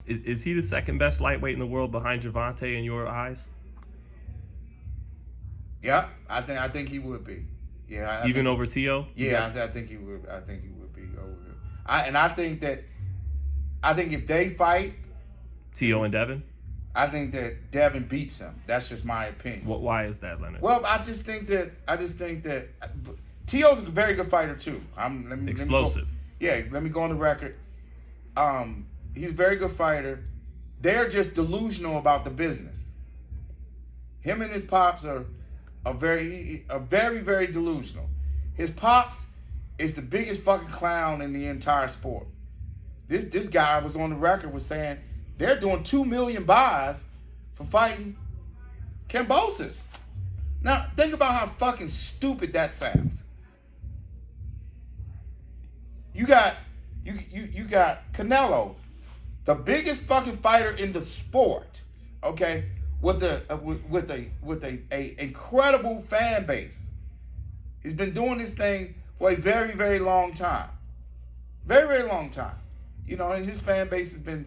Is he the second best lightweight in the world behind Gervonta in your eyes? Yeah, I think he would be. Yeah, even over Teo. Yeah, I think he would. I think he would be over. I think if they fight, Teo and Devin. I think that Devin beats him. That's just my opinion. Why is that, Leonard? Well, I just think that Teo's a very good fighter too. Explosive. Let me go on the record. He's a very good fighter. They're just delusional about the business. Him and his pops are very, very delusional. His pops is the biggest fucking clown in the entire sport. This guy was on the record was saying they're doing 2 million buys for fighting Kambosos. Now think about how fucking stupid that sounds. You got Canelo, the biggest fucking fighter in the sport, okay, with a incredible fan base. He's been doing this thing for a very, very long time. Very, very long time. You know, and his fan base has been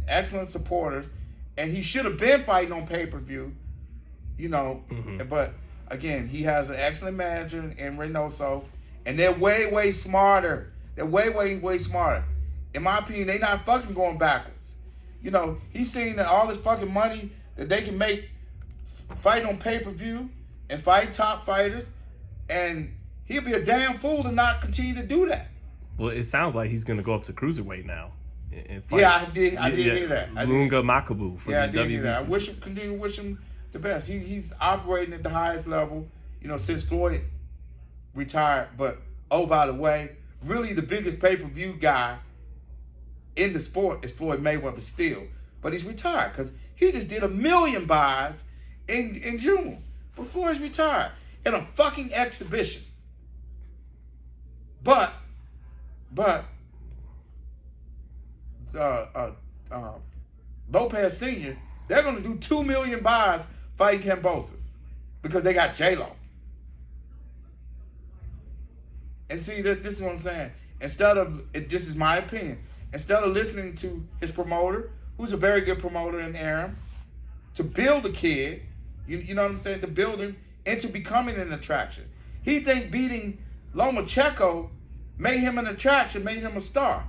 excellent supporters, and he should have been fighting on pay-per-view, you know, but again, he has an excellent manager in Reynoso, and they're way, way smarter. They're way, way, way smarter. In my opinion, they're not fucking going backwards. You know, he's seeing that all this fucking money that they can make fighting on pay-per-view and fight top fighters, and he'll be a damn fool to not continue to do that. Well, it sounds like he's going to go up to cruiserweight now. And fight. Yeah, I did hear that. Lunga Makabu for the I did WBC. hear that. I wish him the best. He's operating at the highest level, you know, since Floyd retired. But, oh, by the way, really the biggest pay-per-view guy in the sport is Floyd Mayweather still. But he's retired because he just did 1 million buys in June before he's retired in a fucking exhibition. But Lopez Sr., they're going to do 2 million buys fighting Kambosos because they got J-Lo. And see, this is what I'm saying. This is my opinion, instead of listening to his promoter, who's a very good promoter in Aram, to build a kid, you know what I'm saying, to build him into becoming an attraction. He think beating Lomachenko made him an attraction, made him a star.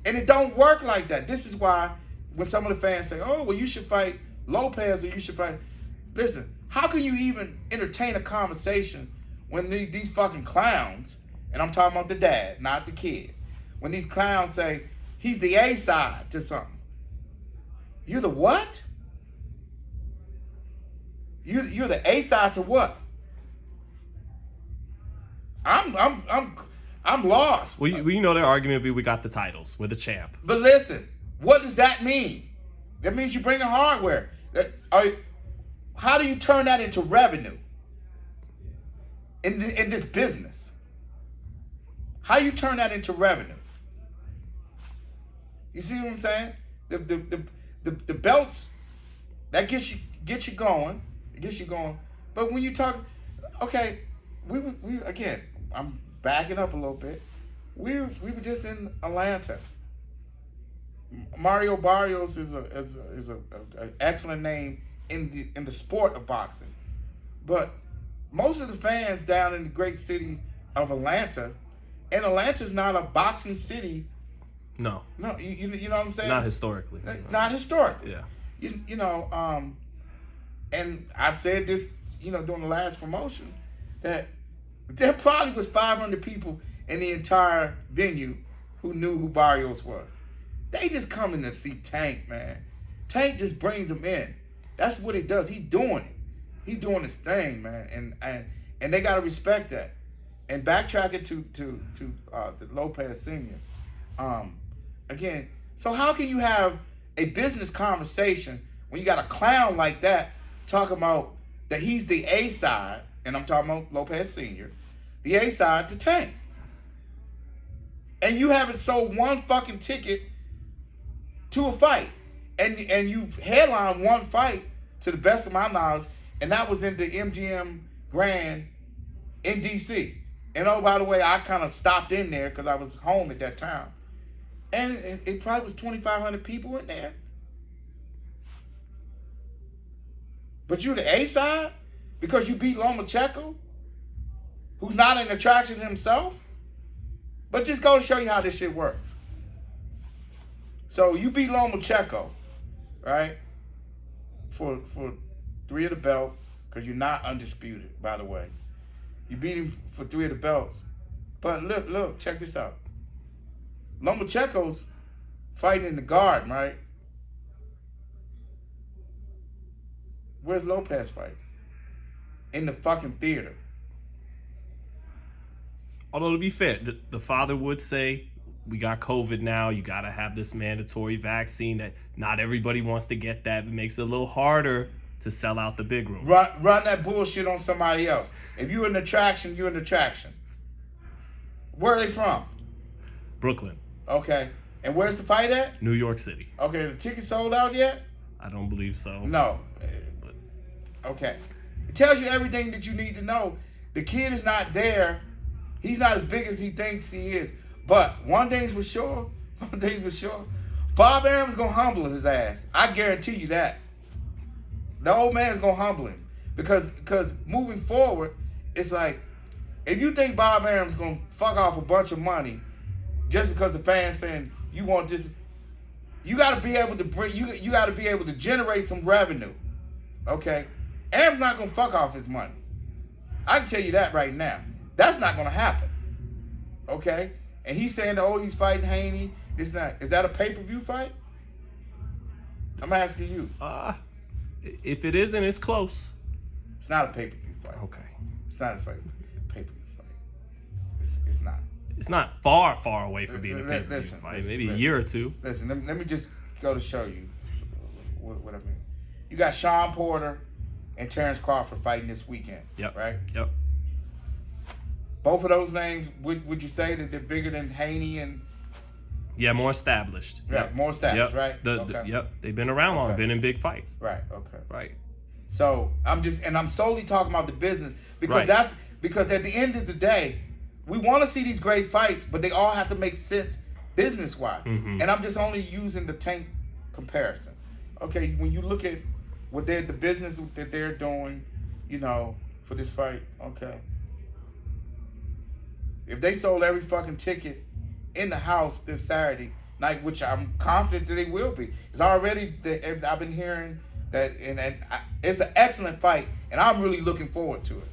And it don't work like that. This is why when some of the fans say, oh, well, you should fight Lopez or you should fight... Listen, how can you even entertain a conversation when these fucking clowns, and I'm talking about the dad, not the kid, when these clowns say he's the A-side to something? You're the what? You're the A-side to what? I'm lost. Well, you know their argument would be we got the titles. We're the champ. But listen, what does that mean? That means you bring in hardware. How do you turn that into revenue in this business? How do you turn that into revenue? You see what I'm saying? The belts, that gets you going. It gets you going. But when you talk, okay, we again, I'm backing up a little bit. We were just in Atlanta. Mario Barrios is an excellent name in the sport of boxing, but most of the fans down in the great city of Atlanta, and Atlanta's not a boxing city. No, you know what I'm saying? Not historically. Not historically. Yeah. You know, and I've said this, you know, during the last promotion, that there probably was 500 people in the entire venue who knew who Barrios was. They just coming to see Tank, man. Tank just brings them in. That's what he does. He's doing it. He's doing his thing, man. And they gotta respect that. And backtracking to the Lopez Sr. Again, so how can you have a business conversation when you got a clown like that talking about that he's the A side, and I'm talking about Lopez Sr., the A side to Tank, and you haven't sold one fucking ticket to a fight, and you've headlined one fight to the best of my knowledge, and that was in the MGM Grand in DC. And oh, by the way, I kind of stopped in there because I was home at that time. And it probably was 2,500 people in there. But you the A side because you beat Lomachenko, who's not an attraction himself. But just go to show you how this shit works. So you beat Lomachenko, right? For 3 of the belts, because you're not undisputed, by the way. You beat him for 3 of the belts. But look, check this out. Lomachenko's fighting in the Garden, right? Where's Lopez fighting? In the fucking theater. Although, to be fair, the father would say, we got COVID now. You got to have this mandatory vaccine that not everybody wants to get that. It makes it a little harder to sell out the big room. Run that bullshit on somebody else. If you're an attraction, you're an attraction. Where are they from? Brooklyn. Okay. And where's the fight at? New York City. Okay, the ticket sold out yet? I don't believe so. No. Okay. It tells you everything that you need to know. The kid is not there. He's not as big as he thinks he is. But one thing's for sure. Bob Arum's going to humble his ass. I guarantee you that. The old man's going to humble him. Because moving forward, it's like, if you think Bob Arum's going to fuck off a bunch of money just because the fans saying you want this, you got to be able to bring, you got to be able to generate some revenue. Okay? Arum's not going to fuck off his money. I can tell you that right now. That's not going to happen. Okay? And he's saying, oh, he's fighting Haney. It's not. Is that a pay-per-view fight? I'm asking you. If it isn't, it's close. It's not a pay-per-view fight. Okay. It's not a pay-per-view fight. It's not. It's not far away from being a pay-per-view fight. Maybe a year or two. Listen, let me just go to show you what I mean. You got Sean Porter and Terrence Crawford fighting this weekend. Yep. Right? Yep. Both of those names, would you say that they're bigger than Haney and... Yeah, more established. Yeah, more established, right? Yep. They've been around long, been in big fights. Right, okay. Right. So I'm solely talking about the business because because at the end of the day, we want to see these great fights, but they all have to make sense business-wise. Mm-hmm. And I'm just only using the Tank comparison. Okay, when you look at what the business that they're doing, for this fight, okay. If they sold every fucking ticket in the house this Saturday night, which I'm confident that they will be, it's already I've been hearing that, and it's an excellent fight, and I'm really looking forward to it.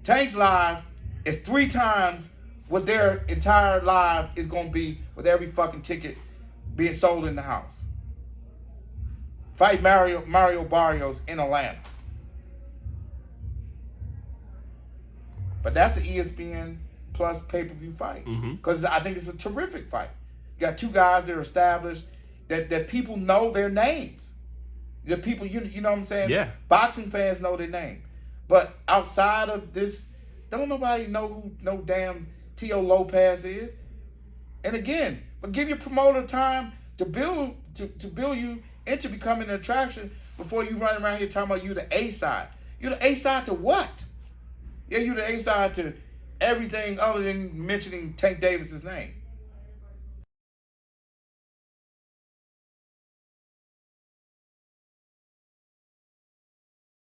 Tank's live is 3 times what their entire live is going to be with every fucking ticket being sold in the house. Fight Mario Barrios in Atlanta. But that's the ESPN Plus pay-per-view fight. Because I think it's a terrific fight. You got 2 guys that are established, that people know their names. The people, you know what I'm saying? Yeah. Boxing fans know their name. But outside of this, don't nobody know who no damn Teofimo Lopez is. And again, but give your promoter time to build you into becoming an attraction before you run around here talking about you the A side. You're the A side to what? Yeah, you're the A side to everything other than mentioning Tank Davis's name.